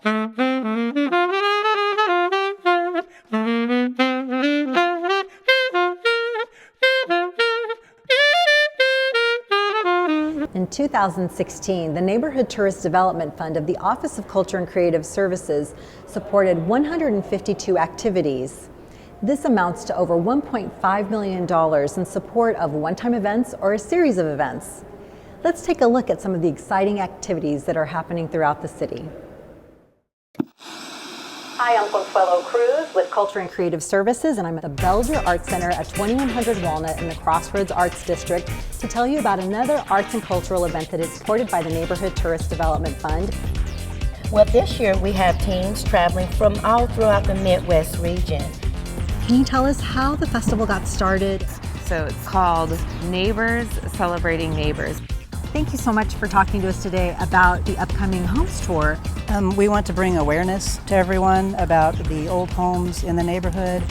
In 2016, the Neighborhood Tourist Development Fund of the Office of Culture and Creative Services supported 152 activities. This amounts to over $1.5 million in support of one-time events or a series of events. Let's take a look at some of the exciting activities that are happening throughout the city. Hi, I'm Consuelo Cruz with Culture and Creative Services, and I'm at the Belger Arts Center at 2100 Walnut in the Crossroads Arts District to tell you about another arts and cultural event that is supported by the Neighborhood Tourist Development Fund. Well, this year we have teams traveling from all throughout the Midwest region. Can you tell us how the festival got started? So it's called Neighbors Celebrating Neighbors. Thank you so much for talking to us today about the upcoming Homes Tour. We want to bring awareness to everyone about the old homes in the neighborhood.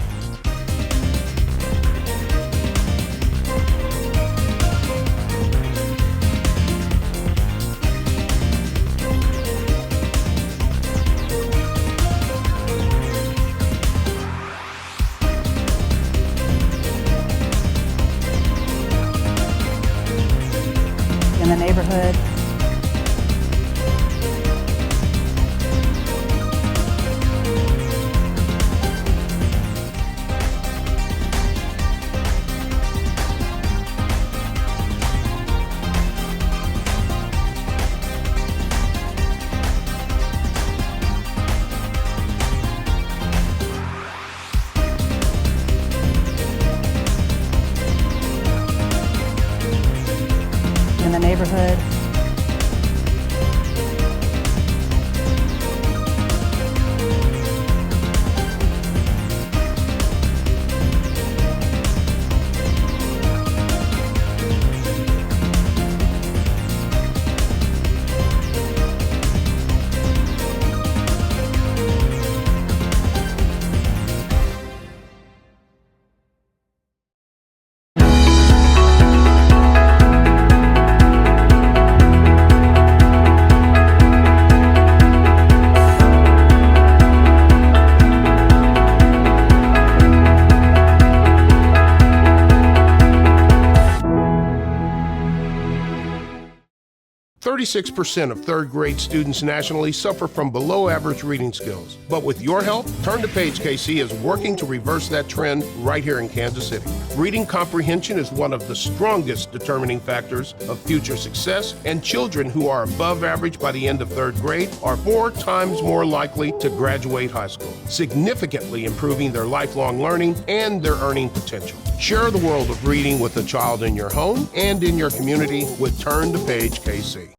In the neighborhood. In the neighborhood. Thirty-6% of third-grade students nationally suffer from below-average reading skills. But with your help, Turn the Page KC is working to reverse that trend right here in Kansas City. Reading comprehension is one of the strongest determining factors of future success, and children who are above average by the end of third grade are 4 times more likely to graduate high school, significantly improving their lifelong learning and their earning potential. Share the world of reading with a child in your home and in your community with Turn the Page KC.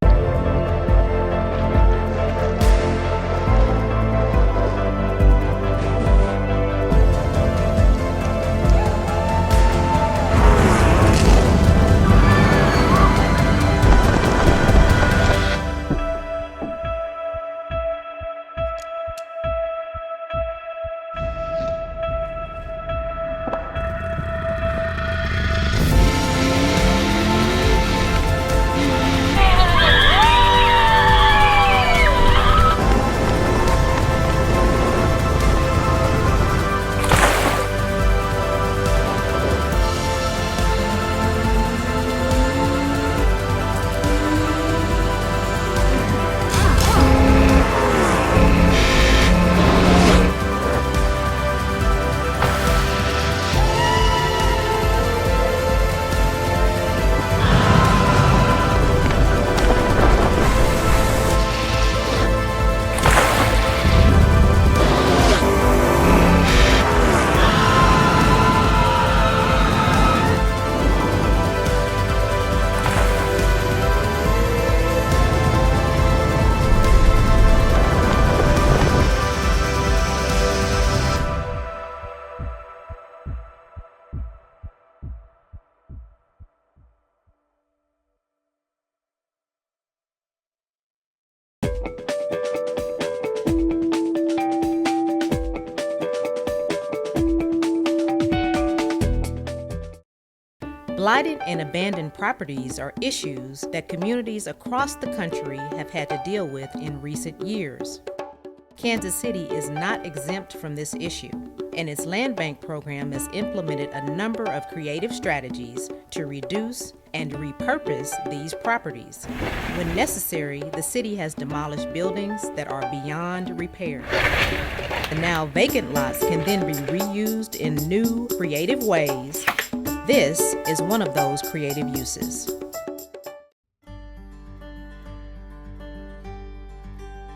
Blighted and abandoned properties are issues that communities across the country have had to deal with in recent years. Kansas City is not exempt from this issue, and its land bank program has implemented a number of creative strategies to reduce and repurpose these properties. When necessary, the city has demolished buildings that are beyond repair. The now vacant lots can then be reused in new, creative ways. This is one of those creative uses.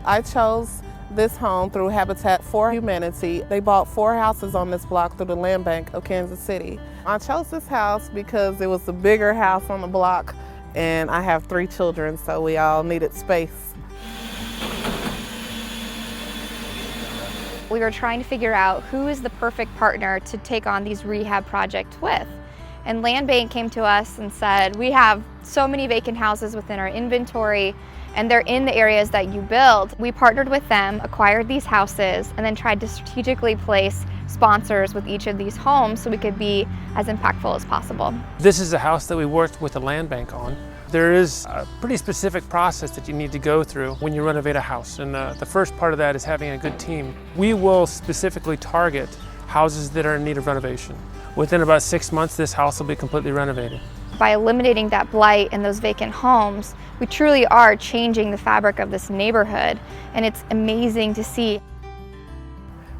I chose this home through Habitat for Humanity. They bought 4 houses on this block through the land bank of Kansas City. I chose this house because it was the bigger house on the block, and I have 3 children, so we all needed space. We were trying to figure out who is the perfect partner to take on these rehab projects with. And Land Bank came to us and said, we have so many vacant houses within our inventory, and they're in the areas that you build. We partnered with them, acquired these houses, and then tried to strategically place sponsors with each of these homes so we could be as impactful as possible. This is a house that we worked with the land bank on. There is a pretty specific process that you need to go through when you renovate a house, and the first part of that is having a good team. We will specifically target houses that are in need of renovation. Within about 6 months, this house will be completely renovated. By eliminating that blight in those vacant homes, we truly are changing the fabric of this neighborhood, and it's amazing to see.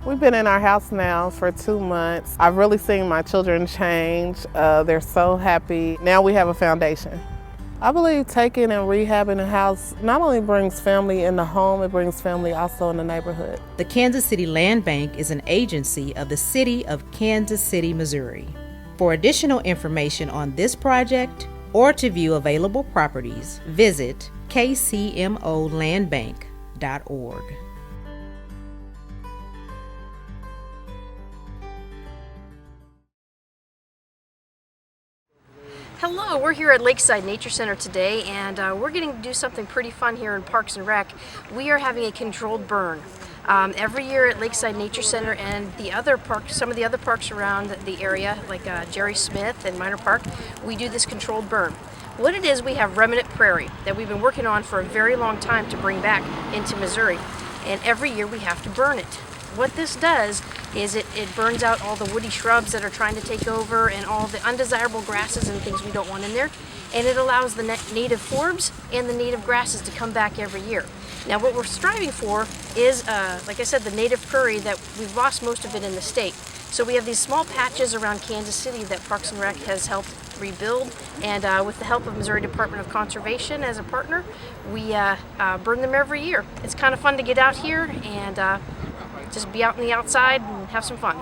We've been in our house now for 2 months. I've really seen my children change. They're so happy. Now we have a foundation. I believe taking and rehabbing a house not only brings family in the home, it brings family also in the neighborhood. The Kansas City Land Bank is an agency of the City of Kansas City, Missouri. For additional information on this project or to view available properties, visit kcmolandbank.org. Hello, we're here at Lakeside Nature Center today, and we're getting to do something pretty fun here in Parks and Rec. We are having a controlled burn. Every year at Lakeside Nature Center and the other parks, some of the other parks around the area, like Jerry Smith and Minor Park, we do this controlled burn. What it is, we have remnant prairie that we've been working on for a very long time to bring back into Missouri, and every year we have to burn it. What this does is it burns out all the woody shrubs that are trying to take over and all the undesirable grasses and things we don't want in there, and it allows the native forbs and the native grasses to come back every year. Now what we're striving for is, like I said, the native prairie that we've lost most of it in the state. So we have these small patches around Kansas City that Parks and Rec has helped rebuild, and with the help of Missouri Department of Conservation as a partner, we burn them every year. It's kind of fun to get out here and just be out in the outside and have some fun.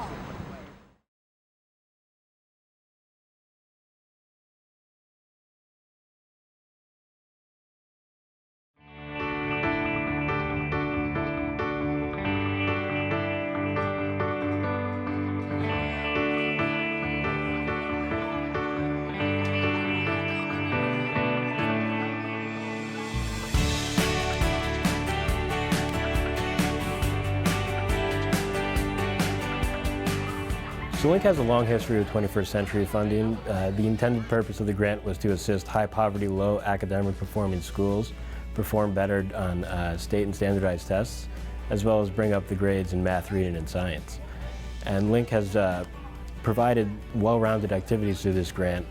SULINK has a long history of 21st century funding. The intended purpose of the grant was to assist high poverty, low academic performing schools perform better on state and standardized tests, as well as bring up the grades in math, reading, and science. And LINK has provided well-rounded activities through this grant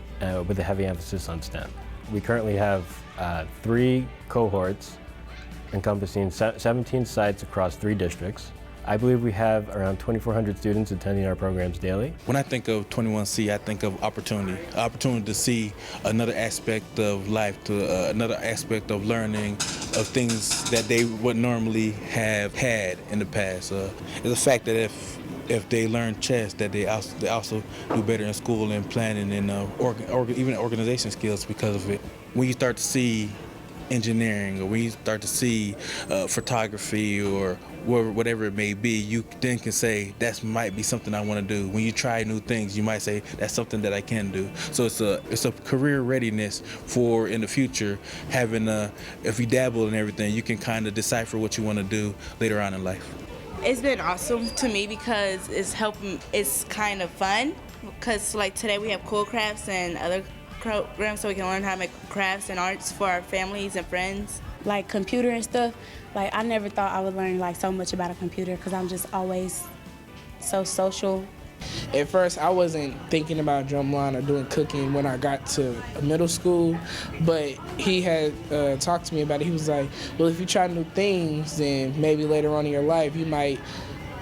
with a heavy emphasis on STEM. We currently have 3 cohorts encompassing 17 sites across 3 districts. I believe we have around 2,400 students attending our programs daily. When I think of 21C, I think of opportunity to see another aspect of life, to another aspect of learning, of things that they would normally have had in the past. It's the fact that if they learn chess, that they also do better in school and planning and even organization skills because of it. When you start to see engineering, or when you start to see photography or whatever it may be, you then can say that might be something I want to do. When you try new things, you might say that's something that I can do. So it's a career readiness for in the future, having if you dabble in everything, you can kind of decipher what you want to do later on in life. It's been awesome to me because it's kind of fun, because like today we have cool crafts and other programs so we can learn how to make crafts and arts for our families and friends. like computer and stuff. Like I never thought I would learn like so much about a computer because I'm just always so social. At first, I wasn't thinking about drumline or doing cooking when I got to middle school, but he had talked to me about it. He was like, well, if you try new things, then maybe later on in your life, you might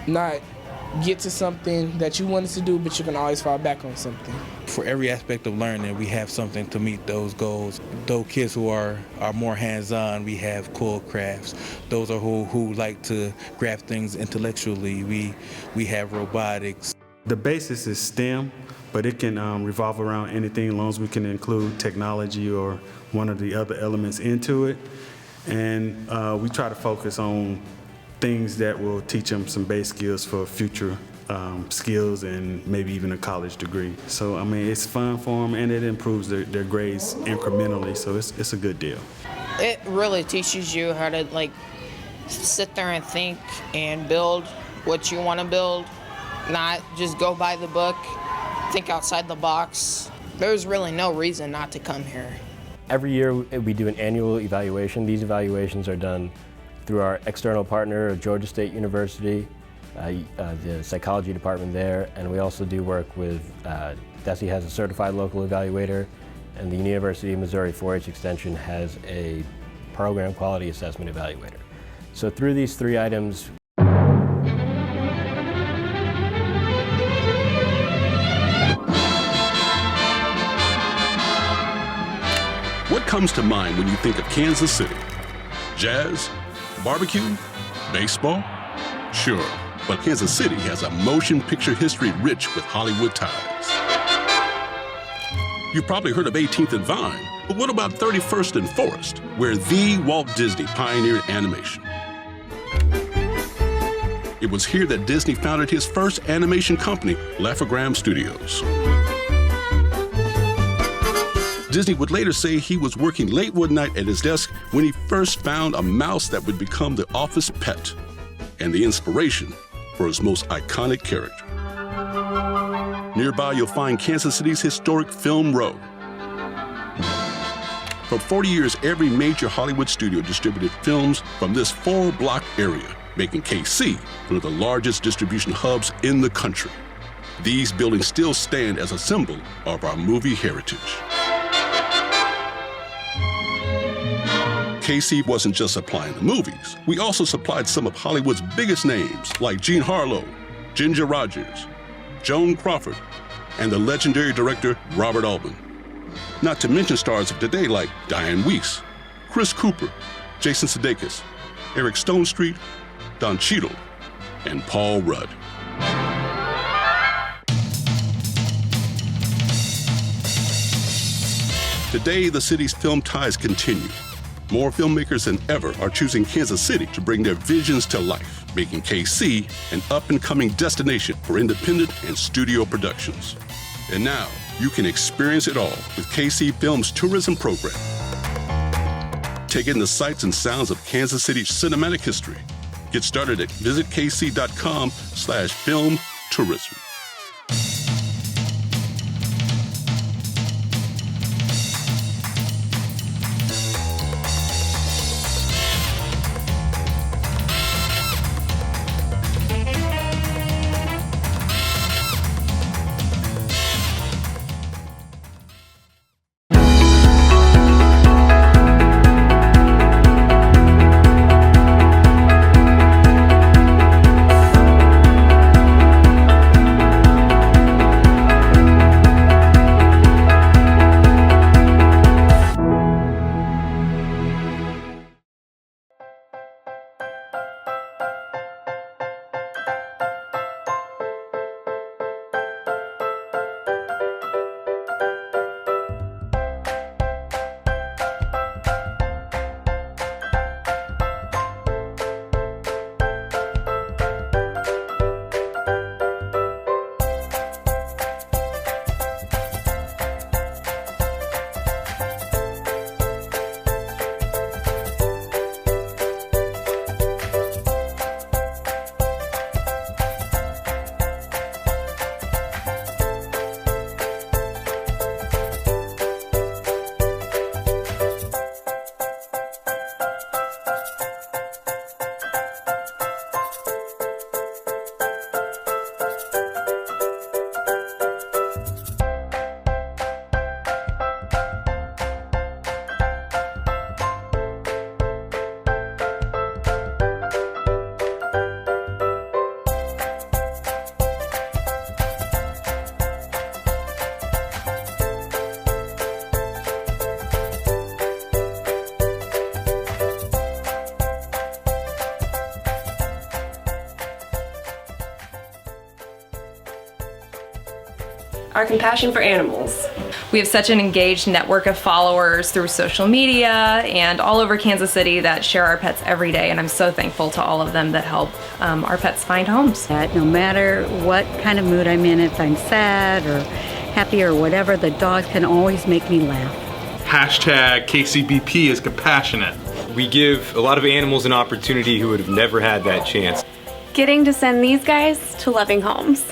not get to something that you wanted to do, but you can always fall back on something. For every aspect of learning, we have something to meet those goals. Those kids who are more hands-on, we have cool crafts. Those are who like to grasp things intellectually. We have robotics. The basis is STEM, but it can revolve around anything as long as we can include technology or one of the other elements into it. And we try to focus on things that will teach them some base skills for future skills and maybe even a college degree. So, I mean, it's fun for them and it improves their grades incrementally, so it's a good deal. It really teaches you how to like sit there and think and build what you want to build. Not just go by the book, think outside the box. There's really no reason not to come here. Every year we do an annual evaluation. These evaluations are done through our external partner, Georgia State University, the psychology department there, and we also do work with, DESE has a certified local evaluator, and the University of Missouri 4-H Extension has a program quality assessment evaluator. So through these three items, what comes to mind when you think of Kansas City? Jazz? Barbecue? Baseball? Sure, but Kansas City has a motion picture history rich with Hollywood ties. You've probably heard of 18th and Vine, but what about 31st and Forest, where the Walt Disney pioneered animation? It was here that Disney founded his first animation company, Laugh-O-Gram Studios. Disney would later say he was working late one night at his desk when he first found a mouse that would become the office pet and the inspiration for his most iconic character. Nearby, you'll find Kansas City's historic Film Row. For 40 years, every major Hollywood studio distributed films from this 4-block area, making KC one of the largest distribution hubs in the country. These buildings still stand as a symbol of our movie heritage. KC wasn't just supplying the movies. We also supplied some of Hollywood's biggest names like Jean Harlow, Ginger Rogers, Joan Crawford, and the legendary director Robert Altman. Not to mention stars of today like Diane Weiss, Chris Cooper, Jason Sudeikis, Eric Stonestreet, Don Cheadle, and Paul Rudd. Today, the city's film ties continue. More filmmakers than ever are choosing Kansas City to bring their visions to life, making KC an up-and-coming destination for independent and studio productions. And now, you can experience it all with KC Film's tourism program. Take in the sights and sounds of Kansas City's cinematic history. Get started at visitkc.com/film tourism. our compassion for animals. We have such an engaged network of followers through social media and all over Kansas City that share our pets every day, and I'm so thankful to all of them that help our pets find homes. No matter what kind of mood I'm in, if I'm sad or happy or whatever, the dogs can always make me laugh. Hashtag KCBP is compassionate. We give a lot of animals an opportunity who would have never had that chance. Getting to send these guys to loving homes.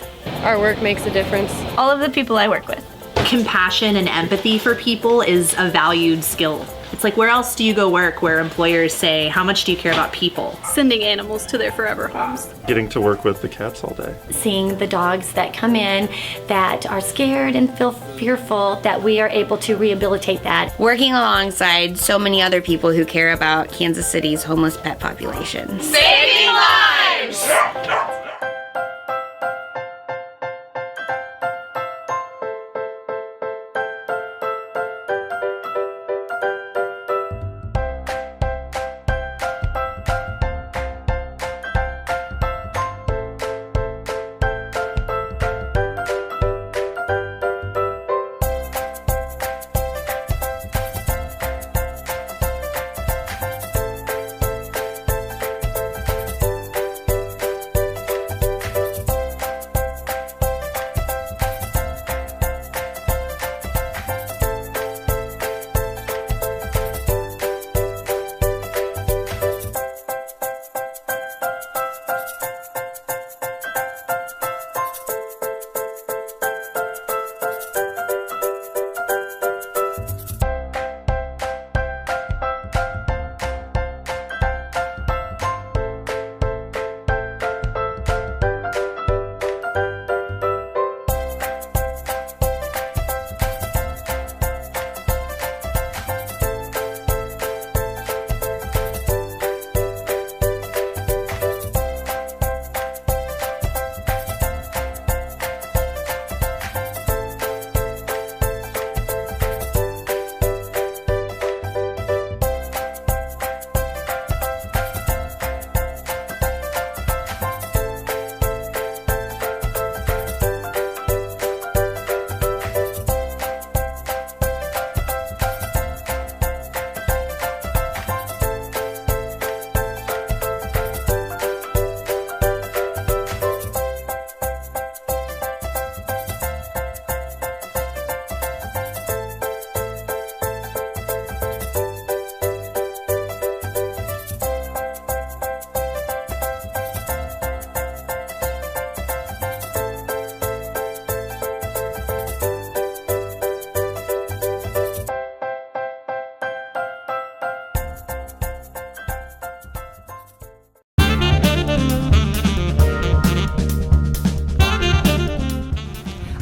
Our work makes a difference. All of the people I work with. Compassion and empathy for people is a valued skill. It's like, where else do you go work where employers say, how much do you care about people? Sending animals to their forever homes. Getting to work with the cats all day. Seeing the dogs that come in that are scared and feel fearful, that we are able to rehabilitate that. Working alongside so many other people who care about Kansas City's homeless pet population. Saving lives!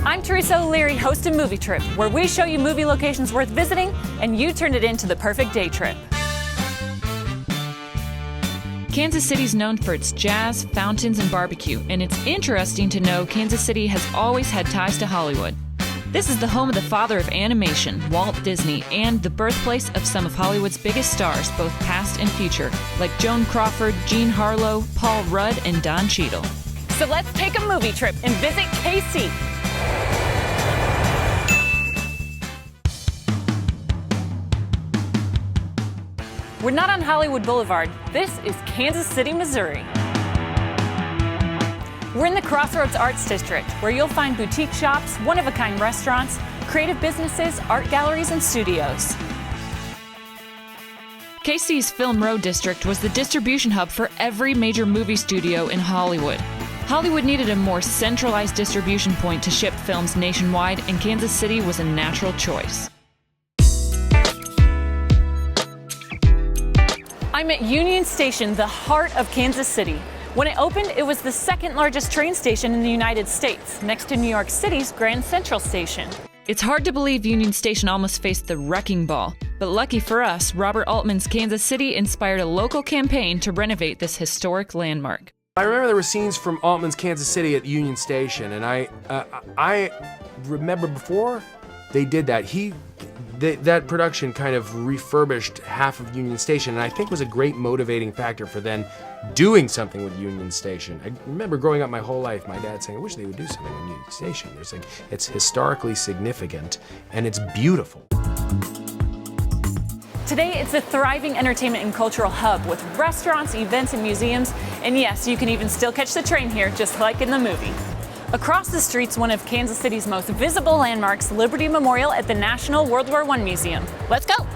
I'm Teresa O'Leary, host of Movie Trip, where we show you movie locations worth visiting and you turn it into the perfect day trip. Kansas City's known for its jazz, fountains, and barbecue, and it's interesting to know Kansas City has always had ties to Hollywood. This is the home of the father of animation, Walt Disney, and the birthplace of some of Hollywood's biggest stars, both past and future, like Joan Crawford, Jean Harlow, Paul Rudd, and Don Cheadle. So let's take a movie trip and visit KC. We're not on Hollywood Boulevard. This is Kansas City, Missouri. We're in the Crossroads Arts District, where you'll find boutique shops, one-of-a-kind restaurants, creative businesses, art galleries, and studios. KC's Film Row District was the distribution hub for every major movie studio in Hollywood. Hollywood needed a more centralized distribution point to ship films nationwide, and Kansas City was a natural choice. I'm at Union Station, the heart of Kansas City. When it opened, it was the second largest train station in the United States, next to New York City's Grand Central Station. It's hard to believe Union Station almost faced the wrecking ball, but lucky for us, Robert Altman's Kansas City inspired a local campaign to renovate this historic landmark. I remember there were scenes from Altman's Kansas City at Union Station, and I remember before they did that, that production kind of refurbished half of Union Station, and I think was a great motivating factor for then doing something with Union Station. I remember growing up my whole life, my dad saying, I wish they would do something with Union Station. It's historically significant and it's beautiful. Today, it's a thriving entertainment and cultural hub with restaurants, events, and museums. And yes, you can even still catch the train here, just like in the movie. Across the street's one of Kansas City's most visible landmarks, Liberty Memorial at the National World War I Museum. Let's go!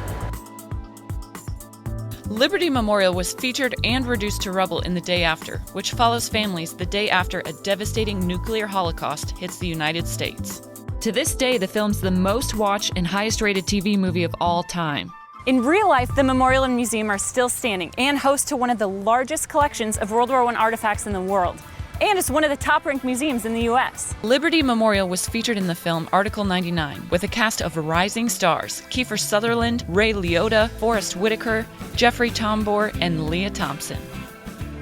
Liberty Memorial was featured and reduced to rubble in The Day After, which follows families the day after a devastating nuclear holocaust hits the United States. To this day, the film's the most watched and highest rated TV movie of all time. In real life, the memorial and museum are still standing and host to one of the largest collections of World War I artifacts in the world. And it's one of the top-ranked museums in the U.S. Liberty Memorial was featured in the film Article 99 with a cast of rising stars: Kiefer Sutherland, Ray Liotta, Forrest Whitaker, Jeffrey Tambor, and Leah Thompson.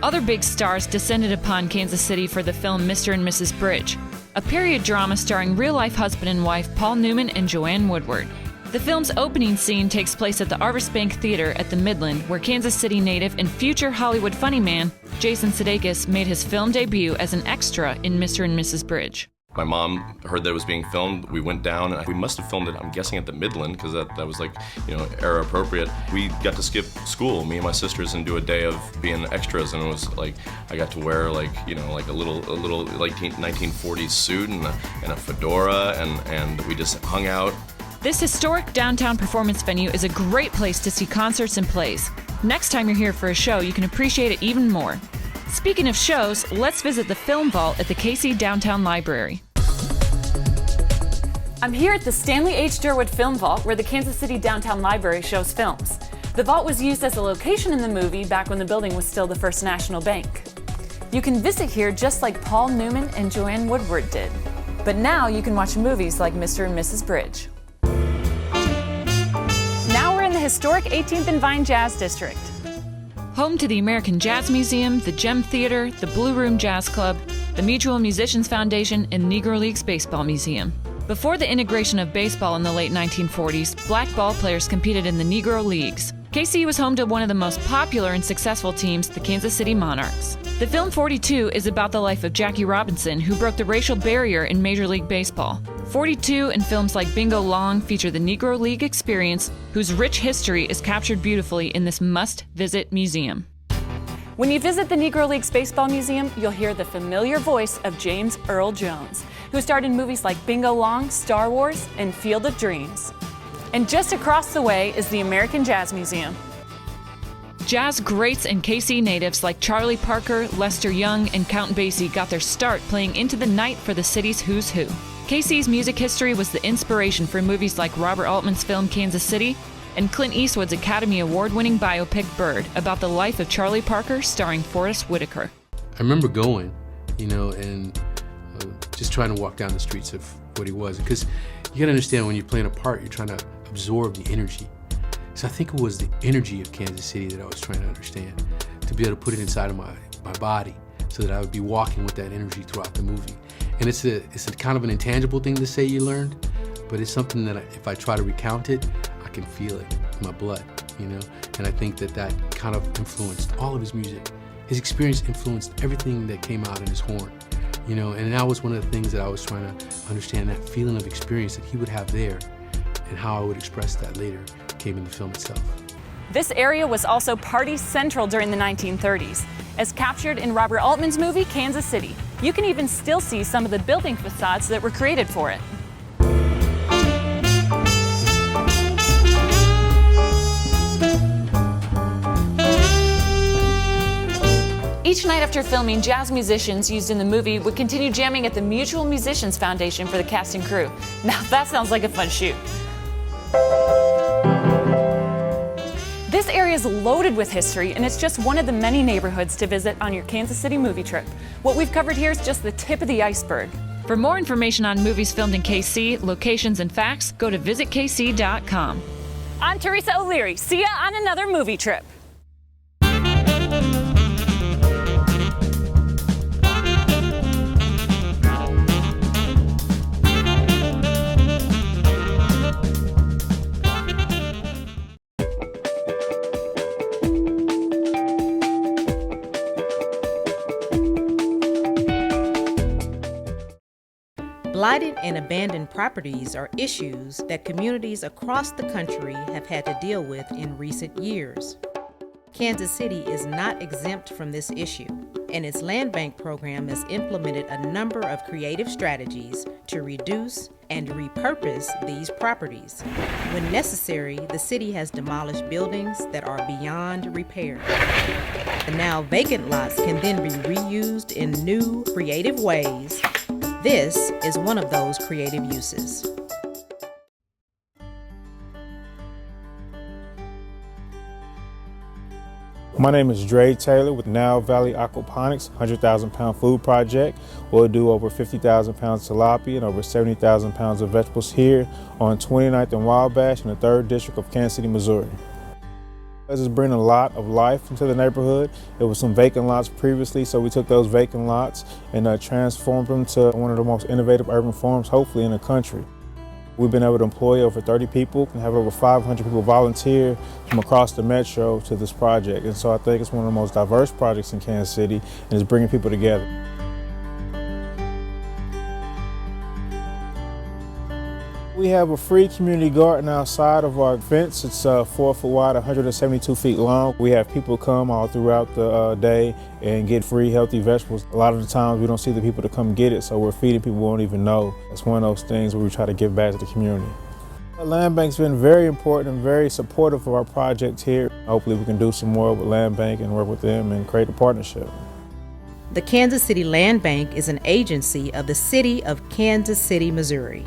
Other big stars descended upon Kansas City for the film Mr. and Mrs. Bridge, a period drama starring real-life husband and wife Paul Newman and Joanne Woodward. The film's opening scene takes place at the Arvis Bank Theater at the Midland, where Kansas City native and future Hollywood funny man Jason Sudeikis made his film debut as an extra in Mr. and Mrs. Bridge. My mom heard that it was being filmed. We went down, and we must have filmed it, I'm guessing, at the Midland, because that was like, era appropriate. We got to skip school, me and my sisters, and do a day of being extras, and it was like, I got to wear like a little like 1940s suit and a fedora, and we just hung out. This historic downtown performance venue is a great place to see concerts and plays. Next time you're here for a show, you can appreciate it even more. Speaking of shows, let's visit the Film Vault at the KC Downtown Library. I'm here at the Stanley H. Durwood Film Vault, where the Kansas City Downtown Library shows films. The vault was used as a location in the movie back when the building was still the First National Bank. You can visit here just like Paul Newman and Joanne Woodward did. But now you can watch movies like Mr. and Mrs. Bridge. Now we're in the historic 18th and Vine Jazz District. Home to the American Jazz Museum, the Gem Theater, the Blue Room Jazz Club, the Mutual Musicians Foundation, and Negro Leagues Baseball Museum. Before the integration of baseball in the late 1940s, black ball players competed in the Negro Leagues. KC was home to one of the most popular and successful teams, the Kansas City Monarchs. The film 42 is about the life of Jackie Robinson, who broke the racial barrier in Major League Baseball. 42 and films like Bingo Long feature the Negro League experience, whose rich history is captured beautifully in this must-visit museum. When you visit the Negro Leagues Baseball Museum, you'll hear the familiar voice of James Earl Jones, who starred in movies like Bingo Long, Star Wars, and Field of Dreams. And just across the way is the American Jazz Museum. Jazz greats and KC natives like Charlie Parker, Lester Young, and Count Basie got their start playing into the night for the city's who's who. KC's music history was the inspiration for movies like Robert Altman's film Kansas City and Clint Eastwood's Academy Award-winning biopic Bird, about the life of Charlie Parker starring Forrest Whitaker. I remember going, and just trying to walk down the streets of what he was, because you gotta understand, when you're playing a part, you're trying to absorb the energy. So I think it was the energy of Kansas City that I was trying to understand, to be able to put it inside of my body, so that I would be walking with that energy throughout the movie. And it's a kind of an intangible thing to say you learned, but it's something that if I try to recount it, I can feel it in my blood, And I think that kind of influenced all of his music. His experience influenced everything that came out in his horn, and that was one of the things that I was trying to understand, that feeling of experience that he would have there, and how I would express that later came in the film itself. This area was also party central during the 1930s, as captured in Robert Altman's movie Kansas City. You can even still see some of the building facades that were created for it. Each night after filming, jazz musicians used in the movie would continue jamming at the Mutual Musicians Foundation for the cast and crew. Now that sounds like a fun shoot. This area is loaded with history, and it's just one of the many neighborhoods to visit on your Kansas City movie trip. What we've covered here is just the tip of the iceberg. For more information on movies filmed in KC, locations, and facts, go to visitkc.com. I'm Teresa O'Leary. See ya on another movie trip. Blighted and abandoned properties are issues that communities across the country have had to deal with in recent years. Kansas City is not exempt from this issue, and its land bank program has implemented a number of creative strategies to reduce and repurpose these properties. When necessary, the city has demolished buildings that are beyond repair. The now vacant lots can then be reused in new, creative ways. This is one of those creative uses. My name is Dre Taylor with Nile Valley Aquaponics 100,000 pound food project. We'll do over 50,000 pounds of tilapia and over 70,000 pounds of vegetables here on 29th and Wabash in the 3rd District of Kansas City, Missouri. This is bringing a lot of life into the neighborhood. There was some vacant lots previously, so we took those vacant lots and transformed them to one of the most innovative urban farms, hopefully in the country. We've been able to employ over 30 people and have over 500 people volunteer from across the metro to this project. And so I think it's one of the most diverse projects in Kansas City and it's bringing people together. We have a free community garden outside of our fence. It's 4 foot wide, 172 feet long. We have people come all throughout the day and get free healthy vegetables. A lot of the times we don't see the people to come get it, so we're feeding people we won't even know. It's one of those things where we try to give back to the community. The Land Bank's been very important and very supportive of our project here. Hopefully we can do some more with Land Bank and work with them and create a partnership. The Kansas City Land Bank is an agency of the City of Kansas City, Missouri.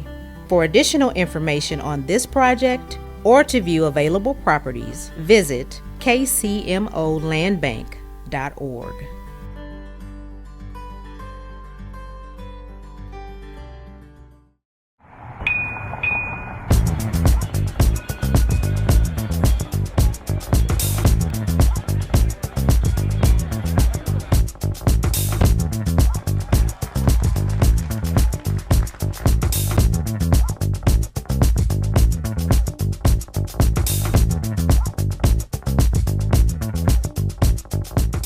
For additional information on this project or to view available properties, visit kcmolandbank.org.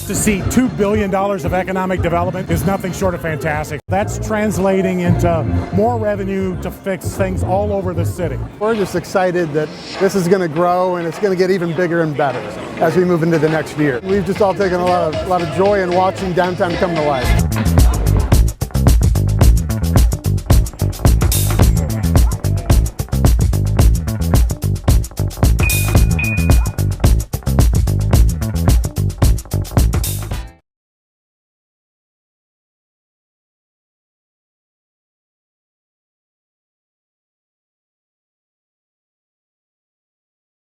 To see $2 billion of economic development is nothing short of fantastic. That's translating into more revenue to fix things all over the city. We're just excited that this is going to grow and it's going to get even bigger and better as we move into the next year. We've just all taken a lot of joy in watching downtown come to life.